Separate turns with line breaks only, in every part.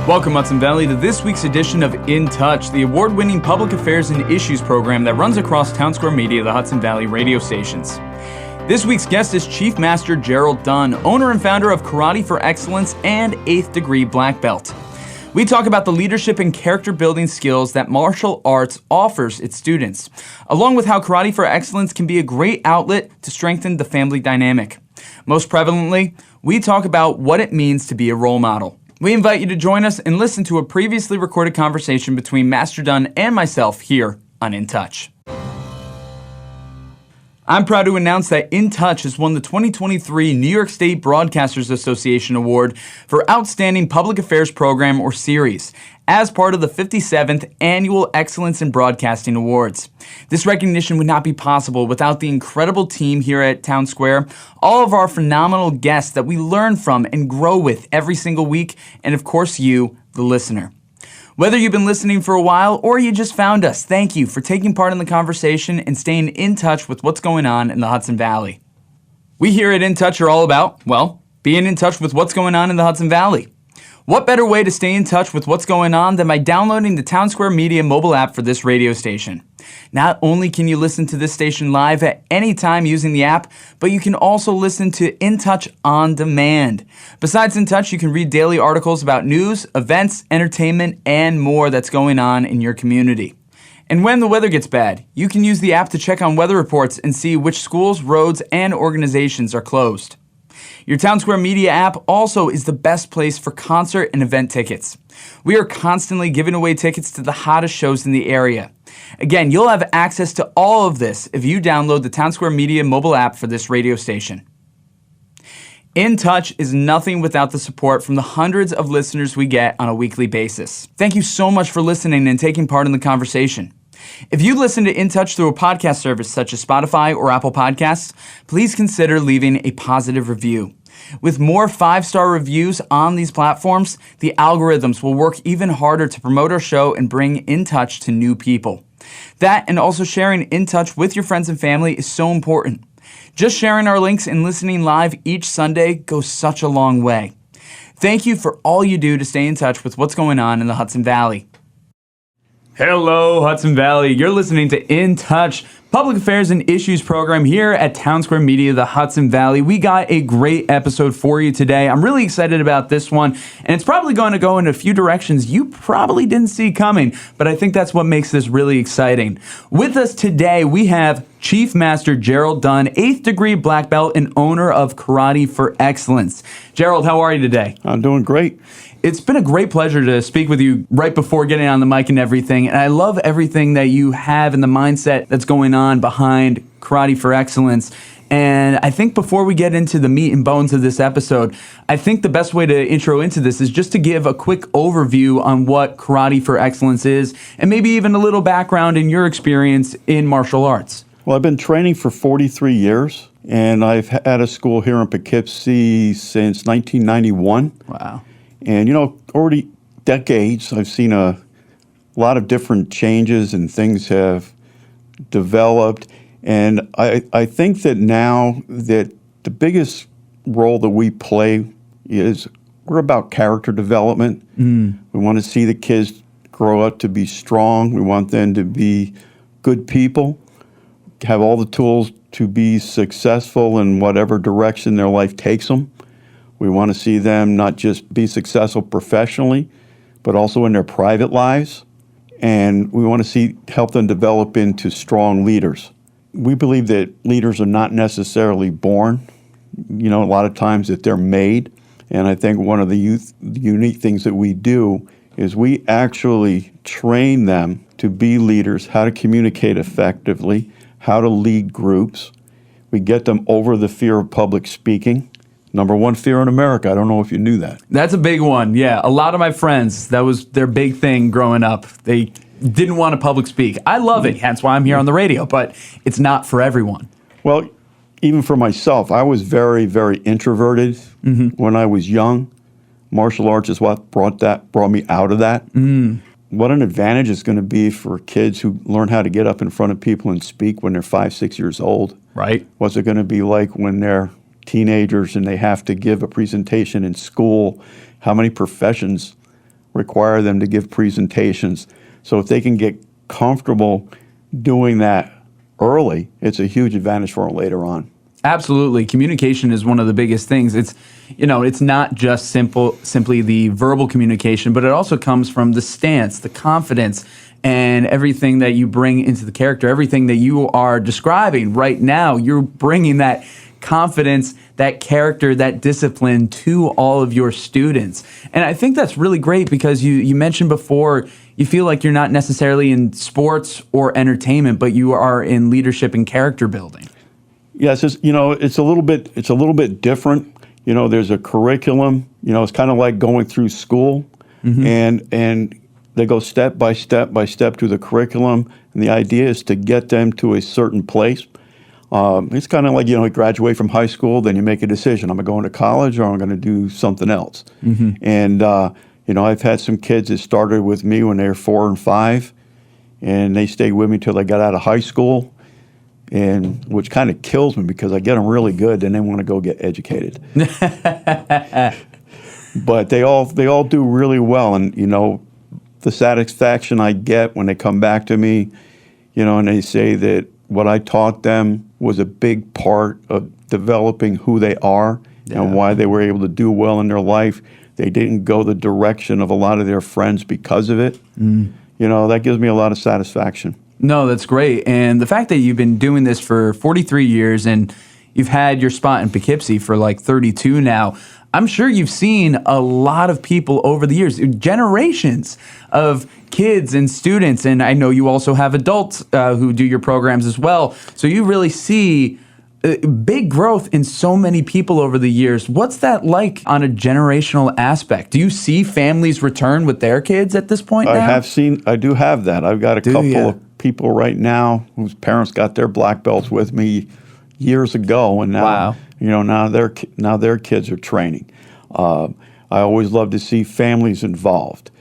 Welcome, Hudson Valley, to this week's edition of In Touch, the award-winning public affairs and issues program that runs across Townsquare Media, the Hudson Valley radio stations. This week's guest is Chief Master Gerald Dunn, owner and founder of Karate for Excellence and 8th Degree Blackbelt. We talk about the leadership and character-building skills that martial arts offers its students, along with how Karate for Excellence can be a great outlet to strengthen the family dynamic. Most prevalently, we talk about what it means to be a role model. We invite you to join us and listen to a previously recorded conversation between Master Dunn and myself here on In Touch. I'm proud to announce that In Touch has won the 2023 New York State Broadcasters Association Award for Outstanding Public Affairs Program or Series as part of the 57th Annual Excellence in Broadcasting Awards. This recognition would not be possible without the incredible team here at Townsquare, all of our phenomenal guests that we learn from and grow with every single week, and of course you, the listener. Whether you've been listening for a while or you just found us, thank you for taking part in the conversation and staying in touch with what's going on in the Hudson Valley. We here at In Touch are all about, well, being in touch with what's going on in the Hudson Valley. What better way to stay in touch with what's going on than by downloading the Townsquare Media mobile app for this radio station? Not only can you listen to this station live at any time using the app, but you can also listen to In Touch on demand. Besides In Touch, you can read daily articles about news, events, entertainment, and more that's going on in your community. And when the weather gets bad, you can use the app to check on weather reports and see which schools, roads, and organizations are closed. Your Townsquare Media app also is the best place for concert and event tickets. We are constantly giving away tickets to the hottest shows in the area. Again, you'll have access to all of this if you download the Townsquare Media mobile app for this radio station. In Touch is nothing without the support from the hundreds of listeners we get on a weekly basis. Thank you so much for listening and taking part in the conversation. If you listen to In Touch through a podcast service such as Spotify or Apple Podcasts, please consider leaving a positive review. With more 5-star reviews on these platforms, the algorithms will work even harder to promote our show and bring In Touch to new people. That and also sharing In Touch with your friends and family is so important. Just sharing our links and listening live each Sunday goes such a long way. Thank you for all you do to stay in touch with what's going on in the Hudson Valley. Hello, Hudson Valley. You're listening to In Touch, Public Affairs and Issues program here at Townsquare Media, the Hudson Valley. We got a great episode for you today. I'm really excited about this one, and it's probably going to go in a few directions you probably didn't see coming, but I think that's what makes this really exciting. With us today, we have Chief Master Gerald Dunn, 8th Degree Blackbelt and owner of Karate for Excellence. Gerald, how are you today?
I'm doing great.
It's been a great pleasure to speak with you right before getting on the mic and everything, and I love everything that you have and the mindset that's going on behind Karate for Excellence. And I think before we get into the meat and bones of this episode, I think the best way to intro into this is just to give a quick overview on what Karate for Excellence is, and maybe even a little background in your experience in martial arts.
Well, I've been training for 43 years, and I've had a school here in Poughkeepsie since 1991.
Wow.
And, already decades, I've seen a lot of different changes and things have developed. And I think that now that the biggest role that we play is we're about character development. We want to see the kids grow up to be strong. We want them to be good people, have all the tools to be successful in whatever direction their life takes them. We want to see them not just be successful professionally, but also in their private lives. And we want to help them develop into strong leaders. We believe that leaders are not necessarily born. A lot of times that they're made. And I think one of the unique things that we do is we actually train them to be leaders, how to communicate effectively, how to lead groups. We get them over the fear of public speaking. Number one fear in America. I don't know if you knew that.
That's a big one, yeah. A lot of my friends, that was their big thing growing up. They didn't want to public speak. I love it, hence why I'm here on the radio, but it's not for everyone.
Well, even for myself, I was very, very introverted when I was young. Martial arts is what brought me out of that. What an advantage it's going to be for kids who learn how to get up in front of people and speak when they're 5, 6 years old.
Right.
What's it going to be like when they're teenagers and they have to give a presentation in school? How many professions require them to give presentations. So if they can get comfortable doing that early, it's a huge advantage for them later on.
Absolutely. Communication is one of the biggest things. It's not just simply the verbal communication, but it also comes from the stance, the confidence, and everything that you bring into the character, everything that you are describing right now. You're bringing that confidence, that character, that discipline to all of your students. And I think that's really great because you mentioned before you feel like you're not necessarily in sports or entertainment, but you are in leadership and character building.
Yes, it's a little bit different. There's a curriculum. It's kind of like going through school, and they go step by step through the curriculum, and the idea is to get them to a certain place. It's kind of like, you graduate from high school, then you make a decision. Am I going to college or am I going to do something else? And, I've had some kids that started with me when they were 4 and 5, and they stayed with me till they got out of high school, and which kind of kills me because I get them really good, then they want to go get educated. But they all do really well, and, the satisfaction I get when they come back to me, and they say that what I taught them was a big part of developing who they are and why they were able to do well in their life. They didn't go the direction of a lot of their friends because of it. That gives me a lot of satisfaction.
No, that's great. And the fact that you've been doing this for 43 years and you've had your spot in Poughkeepsie for like 32 now, I'm sure you've seen a lot of people over the years, generations of kids and students. And I know you also have adults who do your programs as well. So you really see big growth in so many people over the years. What's that like on a generational aspect? Do you see families return with their kids at this point now?
I do have that. I've got a couple of people right now whose parents got their black belts with me years ago, and now now their kids are training. I always love to see families involved.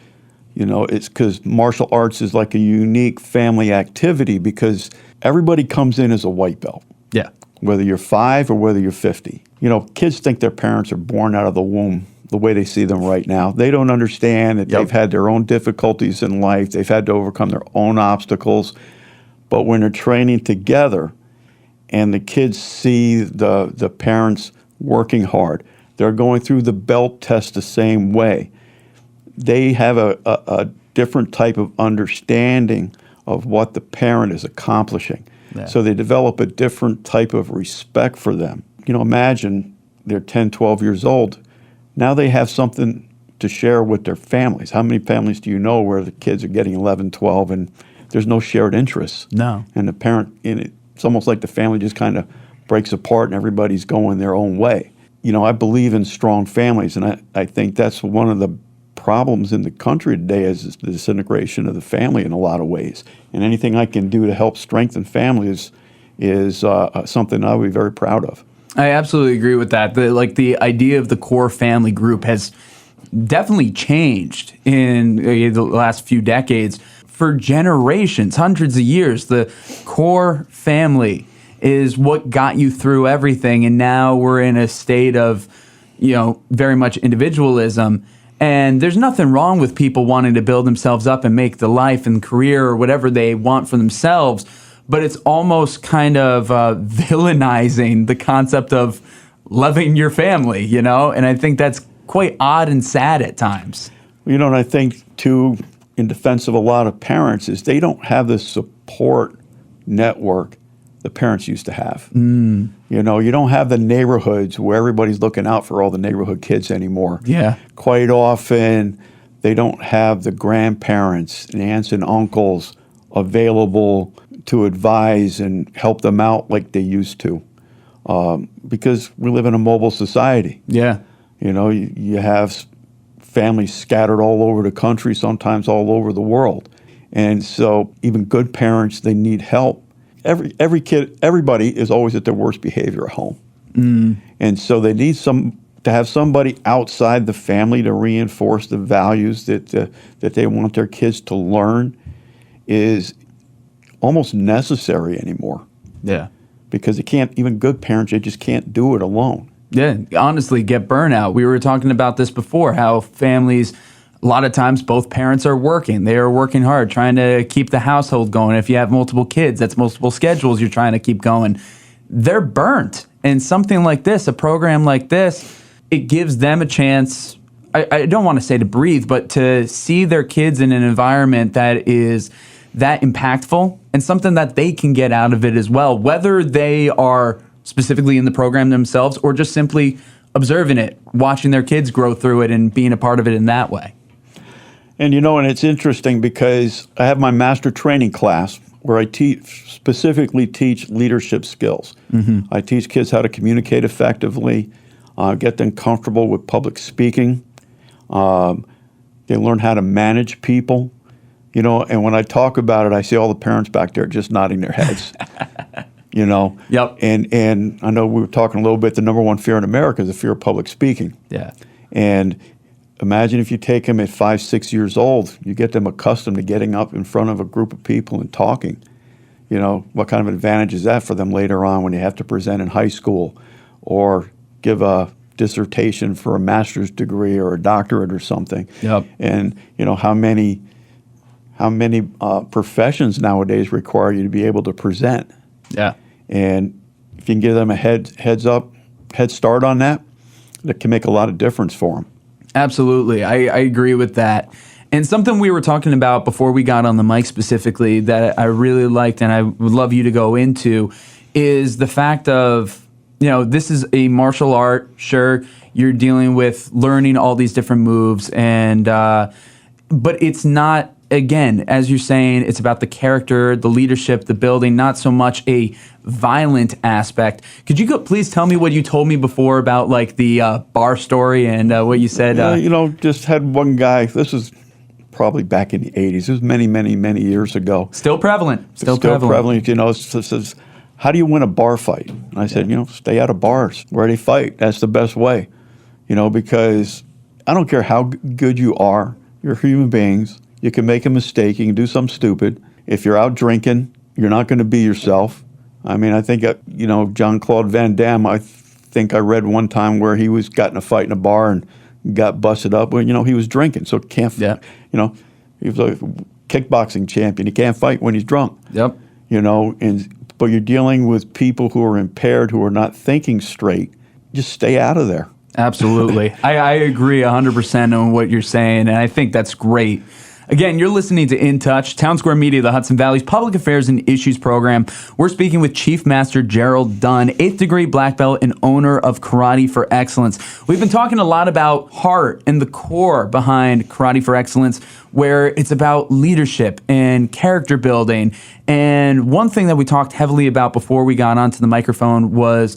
It's because martial arts is like a unique family activity because everybody comes in as a white belt.
Yeah.
Whether you're 5 or whether you're 50. Kids think their parents are born out of the womb the way they see them right now. They don't understand that they've had their own difficulties in life. They've had to overcome their own obstacles. But when they're training together and the kids see the parents working hard, they're going through the belt test the same way. They have a different type of understanding of what the parent is accomplishing. Yeah. So they develop a different type of respect for them. Imagine they're 10, 12 years old. Now they have something to share with their families. How many families do you know where the kids are getting 11, 12, and there's no shared interests?
No.
And the parent, it's almost like the family just kind of breaks apart and everybody's going their own way. I believe in strong families, and I think that's one of the problems in the country today is the disintegration of the family in a lot of ways. And anything I can do to help strengthen families is something I would be very proud of.
I absolutely agree with that. The idea of the core family group has definitely changed in the last few decades. For generations, hundreds of years, the core family is what got you through everything. And now we're in a state of, very much individualism. And there's nothing wrong with people wanting to build themselves up and make the life and career or whatever they want for themselves. But it's almost kind of villainizing the concept of loving your family, And I think that's quite odd and sad at times.
And I think, too, in defense of a lot of parents, is they don't have the support network the parents used to have. You don't have the neighborhoods where everybody's looking out for all the neighborhood kids anymore.
Yeah.
Quite often, they don't have the grandparents and aunts and uncles available to advise and help them out like they used to, because we live in a mobile society.
Yeah.
You have families scattered all over the country, sometimes all over the world. And so even good parents, they need help. Everybody is always at their worst behavior at home. And so they need to have somebody outside the family to reinforce the values that they want their kids to learn is almost necessary anymore.
Yeah.
Because even good parents, they just can't do it alone.
Yeah, honestly, get burnout. We were talking about this before, how families A lot of times both parents are working. They are working hard, trying to keep the household going. If you have multiple kids, that's multiple schedules you're trying to keep going. They're burnt. And something like this, a program like this, it gives them a chance, I don't want to say to breathe, but to see their kids in an environment that is that impactful and something that they can get out of it as well, whether they are specifically in the program themselves or just simply observing it, watching their kids grow through it and being a part of it in that way.
And and it's interesting because I have my master training class where I specifically teach leadership skills. I teach kids how to communicate effectively, get them comfortable with public speaking. They learn how to manage people, and when I talk about it, I see all the parents back there just nodding their heads,
Yep.
And I know we were talking a little bit, the number one fear in America is the fear of public speaking.
Yeah.
And imagine if you take them at 5, 6 years old, you get them accustomed to getting up in front of a group of people and talking. What kind of advantage is that for them later on when they have to present in high school or give a dissertation for a master's degree or a doctorate or something?
Yep.
And how many professions nowadays require you to be able to present?
Yeah.
And if you can give them a head start on that, that can make a lot of difference for them.
Absolutely. I agree with that. And something we were talking about before we got on the mic specifically that I really liked and I would love you to go into is the fact of, this is a martial art. Sure, you're dealing with learning all these different moves, and but it's not, again, as you're saying, it's about the character, the leadership, the building, not so much a violent aspect. Could you please tell me what you told me before about like the bar story and what you said?
Just had one guy, this was probably back in the 80s. This was many, many, many years ago.
Still prevalent.
Still prevalent. Says, how do you win a bar fight? And I said, stay out of bars where they fight. That's the best way. Because I don't care how good you are. You're human beings. You can make a mistake. You can do something stupid. If you're out drinking, you're not going to be yourself. I mean, I think, Jean-Claude Van Damme, I think I read one time where he got in a fight in a bar and got busted up. Well, he was drinking, so he was a kickboxing champion. He can't fight when he's drunk.
Yep.
But you're dealing with people who are impaired, who are not thinking straight. Just stay out of there.
Absolutely. I agree 100% on what you're saying, and I think that's great. Again, you're listening to In Touch, Townsquare Media, the Hudson Valley's Public Affairs and Issues program. We're speaking with Chief Master Gerald Dunn, 8th degree black belt and owner of Karate for Excellence. We've been talking a lot about heart and the core behind Karate for Excellence, where it's about leadership and character building. And one thing that we talked heavily about before we got onto the microphone was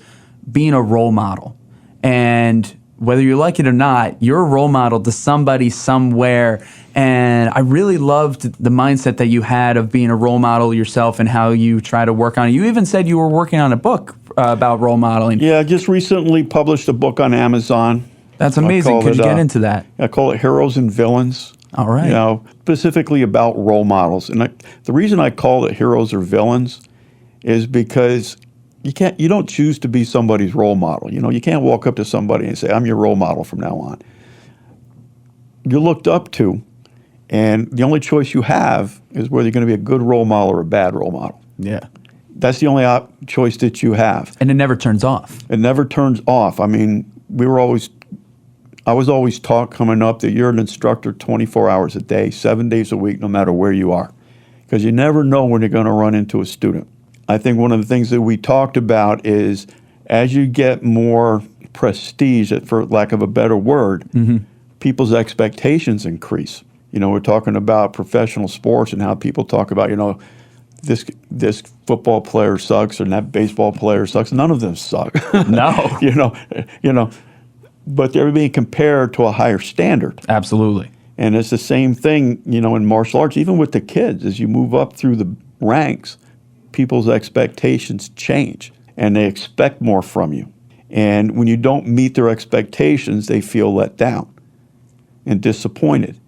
being a role model. And whether you like it or not, you're a role model to somebody somewhere. And I really loved the mindset that you had of being a role model yourself and how you try to work on it. You even said you were working on a book about role modeling.
Yeah, I just recently published a book on Amazon.
That's amazing. Could you get into that?
I call it Heroes and Villains.
All right.
Specifically about role models. And the reason I call it Heroes or Villains is because you don't choose to be somebody's role model. You can't walk up to somebody and say, I'm your role model from now on. You're looked up to, and the only choice you have is whether you're going to be a good role model or a bad role model.
Yeah.
That's the only choice that you have.
And it never turns off.
It never turns off. I mean, I was always taught coming up that you're an instructor 24 hours a day, 7 days a week, no matter where you are, because you never know when you're going to run into a student. I think one of the things that we talked about is as you get more prestige, for lack of a better word, people's expectations increase. We're talking about professional sports and how people talk about, this football player sucks and that baseball player sucks. None of them suck.
No.
But they're being compared to a higher standard.
Absolutely.
And it's the same thing, in martial arts, even with the kids. As you move up through the ranks, people's expectations change and they expect more from you. And when you don't meet their expectations, they feel let down and disappointed.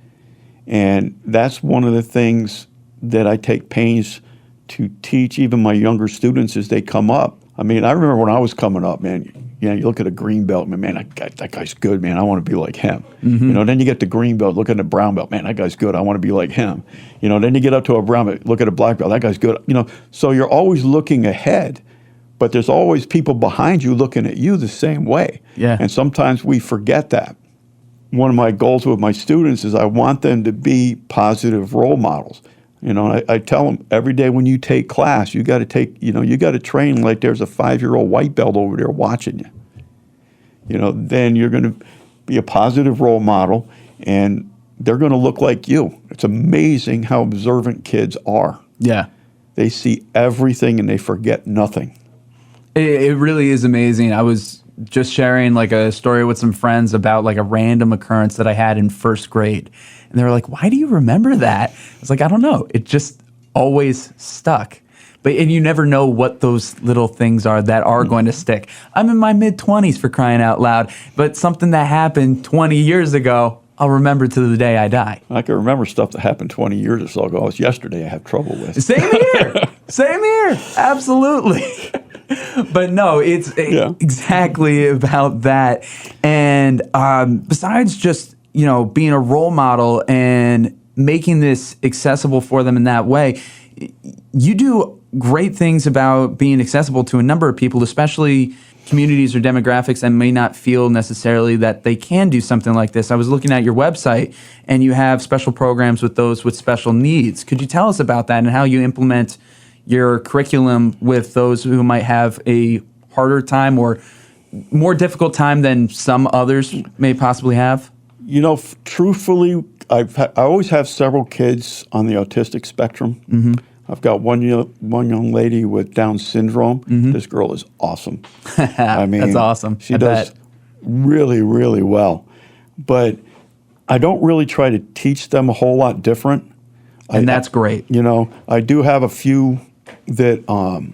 And that's one of the things that I take pains to teach even my younger students as they come up. I mean, I remember when I was coming up, man, you look at a green belt, man, that guy's good, man. I want to be like him. Then you get the green belt, look at a brown belt, man, that guy's good. I want to be like him. Then you get up to a brown belt, look at a black belt, that guy's good. So you're always looking ahead, but there's always people behind you looking at you the same way.
Yeah.
And sometimes we forget that. One of my goals with my students is I want them to be positive role models. I tell them every day when you take class, you got to train like there's a 5-year-old white belt over there watching you. Then you're going to be a positive role model, and they're going to look like you. It's amazing how observant kids are.
Yeah.
They see everything and they forget nothing.
It really is amazing. I was just sharing like a story with some friends about like a random occurrence that I had in first grade. And they were like, why do you remember that? I was like, I don't know. It just always stuck. And you never know what those little things are that are going to stick. I'm in my mid-20s for crying out loud, but something that happened 20 years ago, I'll remember to the day I die.
I can remember stuff that happened 20 years or so ago. It's yesterday I have trouble with.
Same here. Same here. Absolutely. But no, it's exactly about that. And besides just, being a role model and making this accessible for them in that way, you do great things about being accessible to a number of people, especially communities or demographics that may not feel necessarily that they can do something like this. I was looking at your website, and you have special programs with those with special needs. Could you tell us about that and how you implement your curriculum with those who might have a harder time or more difficult time than some others may possibly have?
Truthfully, I always have several kids on the autistic spectrum. Mm-hmm. I've got one young lady with Down syndrome. Mm-hmm. This girl is awesome. I mean,
that's awesome.
She does really, really well. But I don't really try to teach them a whole lot different.
And that's great.
I do have a few that on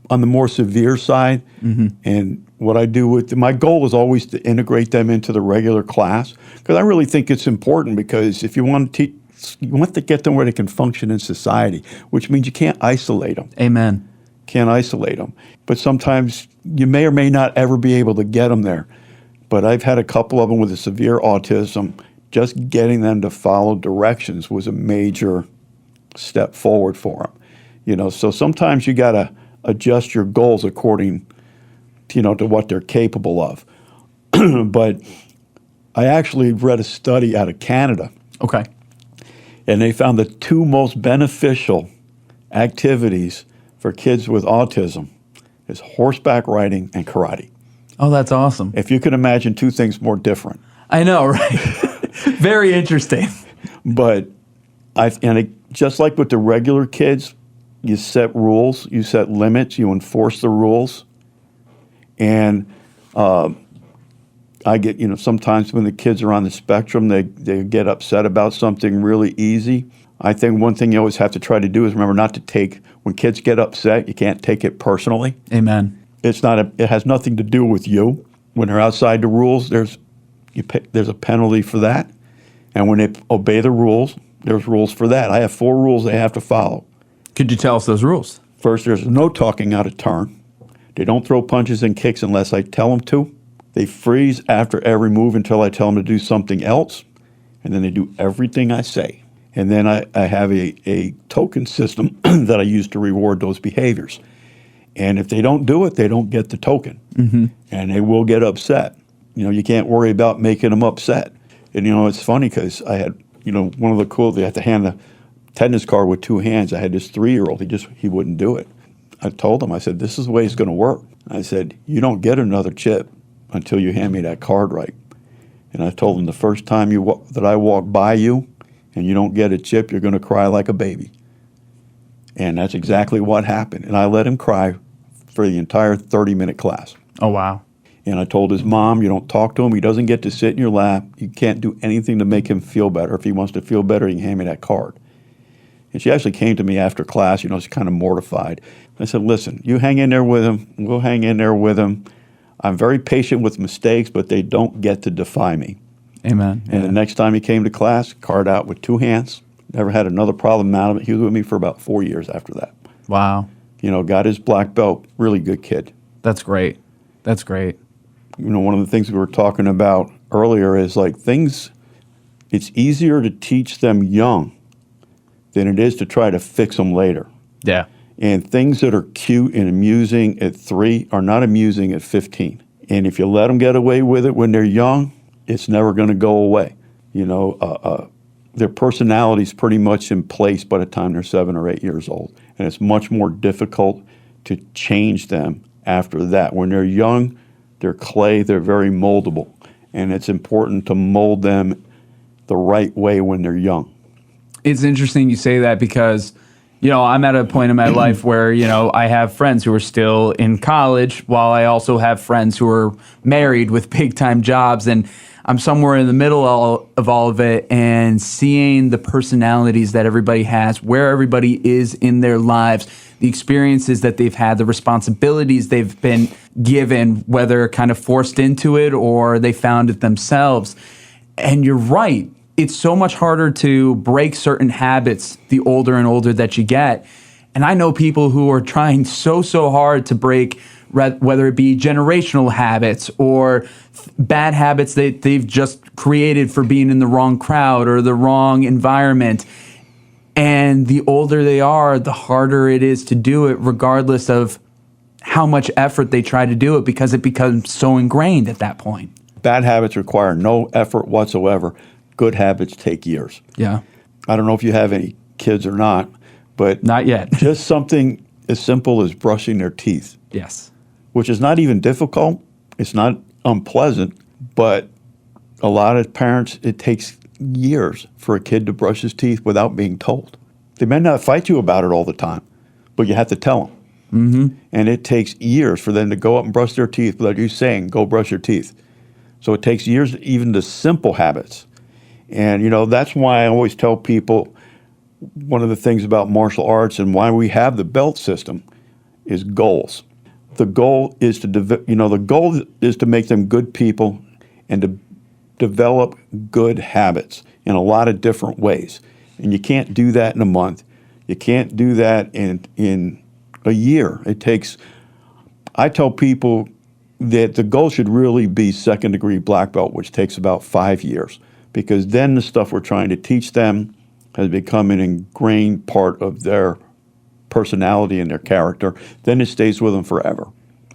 the more severe side. Mm-hmm. And what I do my goal is always to integrate them into the regular class, because I really think it's important, because if you want to teach, you want to get them where they can function in society, which means you can't isolate them.
Amen.
Can't isolate them. But sometimes you may or may not ever be able to get them there. But I've had a couple of them with a severe autism. Just getting them to follow directions was a major step forward for them. So sometimes you got to adjust your goals according to what they're capable of. But I actually read a study out of Canada.
Okay.
And they found the two most beneficial activities for kids with autism is horseback riding and karate.
Oh, that's awesome.
If you can imagine two things more different.
I know, right? Very interesting.
But just like with the regular kids, you set rules, you set limits, you enforce the rules. And I get, sometimes when the kids are on the spectrum, they get upset about something really easy. I think one thing you always have to try to do is remember not to take, when kids get upset, you can't take it personally.
Amen.
It has nothing to do with you. When they're outside the rules, there's a penalty for that. And when they obey the rules, there's rules for that. I have 4 rules they have to follow.
Could you tell us those rules?
First, there's no talking out of turn. They don't throw punches and kicks unless I tell them to. They freeze after every move until I tell them to do something else. And then they do everything I say. And then I have a token system that I use to reward those behaviors. And if they don't do it, they don't get the token. Mm-hmm. And they will get upset. You can't worry about making them upset. And, it's funny because I had, one of the cool, they had to hand the tennis card with 2 hands. I had this 3-year-old. He wouldn't do it. I told him, I said, this is the way it's going to work. I said, you don't get another chip until you hand me that card right. And I told him the first time that I walk by you and you don't get a chip, you're going to cry like a baby. And that's exactly what happened. And I let him cry for the entire 30-minute class.
Oh, wow.
And I told his mom, you don't talk to him. He doesn't get to sit in your lap. You can't do anything to make him feel better. If he wants to feel better, he can hand me that card. And she actually came to me after class, she's kind of mortified. I said, listen, you hang in there with him. We'll hang in there with him. I'm very patient with mistakes, but they don't get to defy me.
Amen.
And the next time he came to class, card out with 2 hands. Never had another problem out of it. He was with me for about 4 years after that.
Wow.
Got his black belt. Really good kid.
That's great. That's great.
One of the things we were talking about earlier is like it's easier to teach them young than it is to try to fix them later.
Yeah.
And things that are cute and amusing at 3 are not amusing at 15. And if you let them get away with it when they're young, it's never going to go away. Their personality's pretty much in place by the time they're 7 or 8 years old. And it's much more difficult to change them after that. When they're young, they're clay, they're very moldable. And it's important to mold them the right way when they're young.
It's interesting you say that because, I'm at a point in my life where, I have friends who are still in college while I also have friends who are married with big-time jobs. And I'm somewhere in the middle of all of it and seeing the personalities that everybody has, where everybody is in their lives, the experiences that they've had, the responsibilities they've been given, whether kind of forced into it or they found it themselves. And you're right. It's so much harder to break certain habits the older and older that you get. And I know people who are trying so hard to break, whether it be generational habits or bad habits that they've just created for being in the wrong crowd or the wrong environment. And the older they are, the harder it is to do it, regardless of how much effort they try to do it, because it becomes so ingrained at that point.
Bad habits require no effort whatsoever. Good habits take years.
Yeah.
I don't know if you have any kids or not, but
not yet.
Just something as simple as brushing their teeth.
Yes.
Which is not even difficult. It's not unpleasant, but a lot of parents, it takes years for a kid to brush his teeth without being told. They may not fight you about it all the time, but you have to tell them.
Mm-hmm.
And it takes years for them to go up and brush their teeth without you saying, go brush your teeth. So it takes years, even to simple habits. And, that's why I always tell people one of the things about martial arts and why we have the belt system is goals. The goal is to make them good people and to develop good habits in a lot of different ways. And you can't do that in a month. You can't do that in a year. I tell people that the goal should really be second degree black belt, which takes about 5 years, because then the stuff we're trying to teach them has become an ingrained part of their personality and their character. Then it stays with them forever.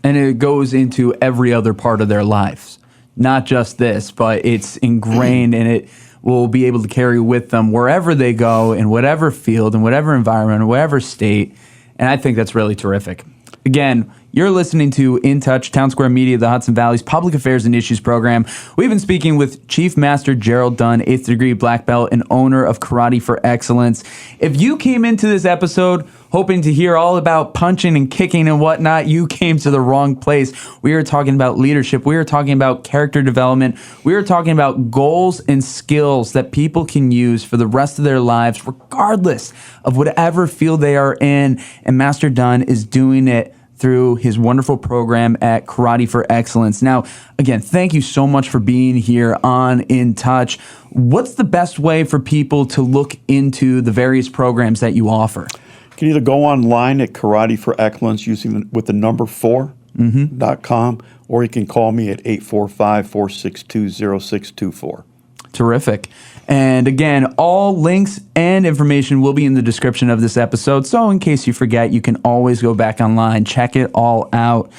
And it goes into every other part of their lives, not just this, but it's ingrained and it will be able to carry with them wherever they go, in whatever field, in whatever environment, in whatever state. And I think that's really terrific. Again, you're listening to In Touch, Townsquare Media, the Hudson Valley's Public Affairs and Issues program. We've been speaking with Chief Master Gerald Dunn, 8th degree black belt and owner of Karate for Excellence. If you came into this episode hoping to hear all about punching and kicking and whatnot, you came to the wrong place. We are talking about leadership. We are talking about character development. We are talking about goals and skills that people can use for the rest of their lives, regardless of whatever field they are in. And Master Dunn is doing it through his wonderful program at Karate for Excellence. Now, again, thank you so much for being here on In Touch. What's the best way for people to look into the various programs that you offer?
You can either go online at Karate for Excellence with the number 4.com, or you can call me at 845-462-0624.
Terrific. And again, all links and information will be in the description of this episode. So in case you forget, you can always go back online, check it all out.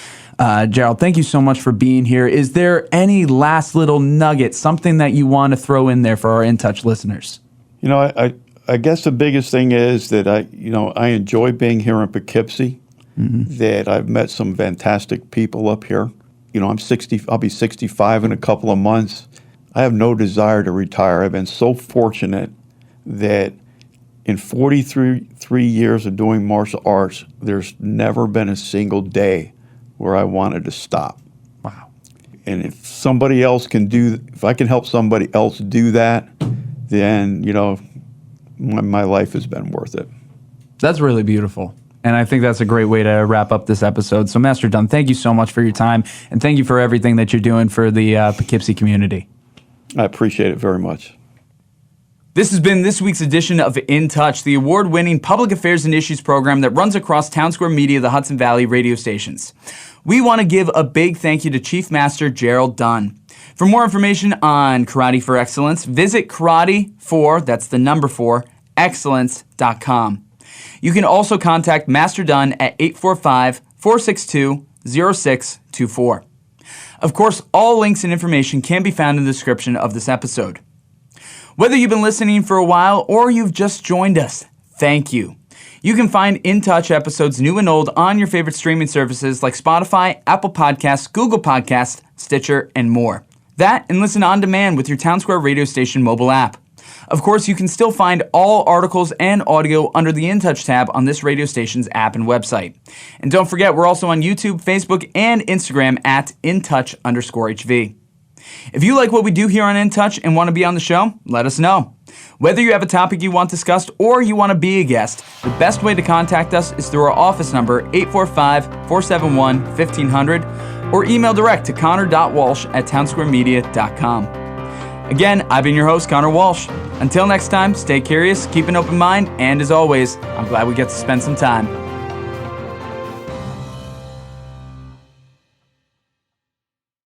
Gerald, thank you so much for being here. Is there any last little nugget, something that you want to throw in there for our In Touch listeners?
I guess the biggest thing is that I enjoy being here in Poughkeepsie, that I've met some fantastic people up here. I'll be 65 in a couple of months. I have no desire to retire. I've been so fortunate that in 43 years of doing martial arts, there's never been a single day where I wanted to stop.
Wow.
And if I can help somebody else do that, then, my life has been worth it.
That's really beautiful. And I think that's a great way to wrap up this episode. So Master Dunn, thank you so much for your time, and thank you for everything that you're doing for the Poughkeepsie community.
I appreciate it very much.
This has been this week's edition of In Touch, the award-winning public affairs and issues program that runs across Townsquare Media, the Hudson Valley radio stations. we want to give a big thank you to Chief Master Gerald Dunn. For more information on Karate for Excellence, visit that's the number 4, excellence.com. You can also contact Master Dunn at 845-462-0624. Of course, all links and information can be found in the description of this episode. Whether you've been listening for a while or you've just joined us, thank you. You can find In Touch episodes new and old on your favorite streaming services like Spotify, Apple Podcasts, Google Podcasts, Stitcher, and more. That and listen on demand with your Townsquare radio station mobile app. Of course, you can still find all articles and audio under the In Touch tab on this radio station's app and website. And don't forget, we're also on YouTube, Facebook, and Instagram at InTouch_HV. If you like what we do here on In Touch and want to be on the show, let us know. Whether you have a topic you want discussed or you want to be a guest, the best way to contact us is through our office number, 845-471-1500, or email direct to connor.walsh@townsquaremedia.com. Again, I've been your host, Connor Walsh. Until next time, stay curious, keep an open mind, and as always, I'm glad we get to spend some time.